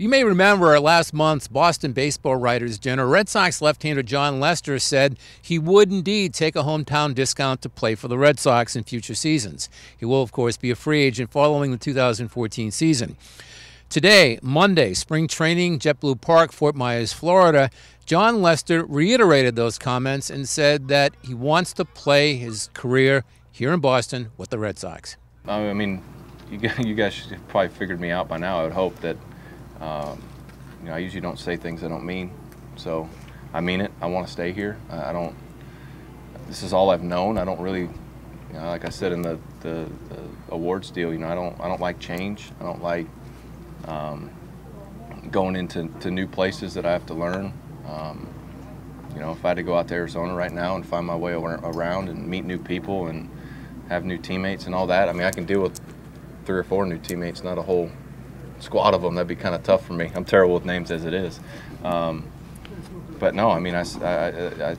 You may remember at last month's Boston Baseball Writers' Dinner, Red Sox left-hander Jon Lester said he would indeed take a hometown discount to play for the Red Sox in future seasons. He will, of course, be a free agent following the 2014 season. Today, Monday, spring training, JetBlue Park, Fort Myers, Florida, Jon Lester reiterated those comments and said that he wants to play his career here in Boston with the Red Sox. I mean, you guys should have probably figured me out by now. I would hope that, I usually don't say things I don't mean. So I mean it. I want to stay here. This is all I've known. I don't really, like I said in the awards deal, I don't like change. I don't like going into new places that I have to learn. If I had to go out to Arizona right now and find my way around and meet new people and have new teammates and all that, I mean, I can deal with 3 or 4 new teammates, not a whole squad of them. That'd be kind of tough for me. I'm terrible with names as it is. But no, I mean, I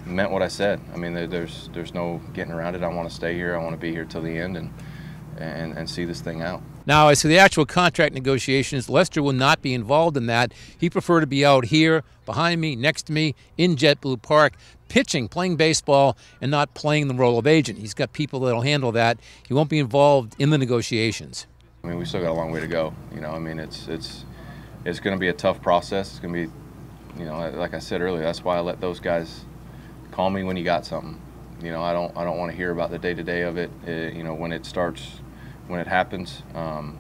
meant what I said. I mean, there's no getting around it. I want to stay here. I want to be here till the end and see this thing out. Now, as to the actual contract negotiations, Lester will not be involved in that. He'd prefer to be out here, behind me, next to me, in JetBlue Park, pitching, playing baseball, and not playing the role of agent. He's got people that'll handle that. He won't be involved in the negotiations. I mean, we still got a long way to go. I mean, it's going to be a tough process. It's going to be, like I said earlier, that's why I let those guys call me when you got something. I don't want to hear about the day-to-day of it. When it starts, when it happens. But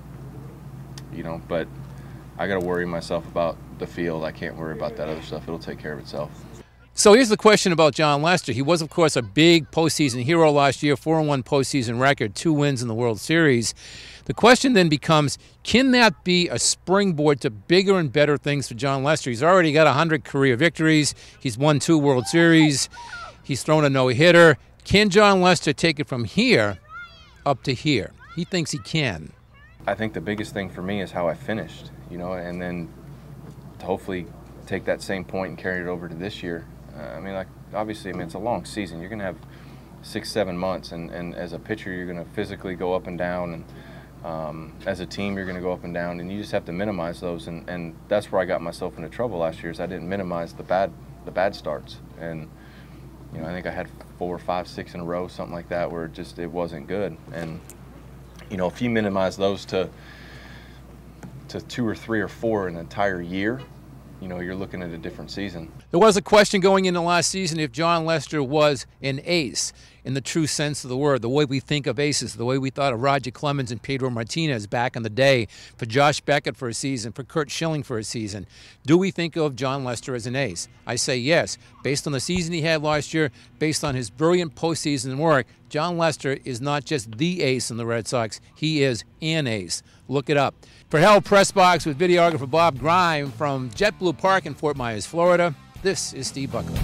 I got to worry myself about the field. I can't worry about that other stuff. It'll take care of itself. So here's the question about Jon Lester. He was, of course, a big postseason hero last year, 4-1 postseason record, 2 wins in the World Series. The question then becomes, can that be a springboard to bigger and better things for Jon Lester? He's already got 100 career victories. He's won 2 World Series. He's thrown a no-hitter. Can Jon Lester take it from here up to here? He thinks he can. I think the biggest thing for me is how I finished, and then to hopefully take that same point and carry it over to this year. Obviously, it's a long season. You're going to have 6-7 months, and as a pitcher, you're going to physically go up and down, and as a team, you're going to go up and down, and you just have to minimize those, and that's where I got myself into trouble last year, is I didn't minimize the bad starts, and I think I had 4, 5, 6 in a row, something like that, where it wasn't good, and if you minimize those to 2 or 3 or 4 an entire year, you're looking at a different season. There was a question going into last season if Jon Lester was an ace in the true sense of the word, the way we think of aces, the way we thought of Roger Clemens and Pedro Martinez back in the day, for Josh Beckett for a season, for Curt Schilling for a season. Do we think of Jon Lester as an ace? I say yes. Based on the season he had last year, based on his brilliant postseason work, Jon Lester is not just the ace in the Red Sox. He is an ace. Look it up. For Hell Press Box with videographer Bob Grime from JetBlue Park in Fort Myers, Florida, this is Steve Buckley.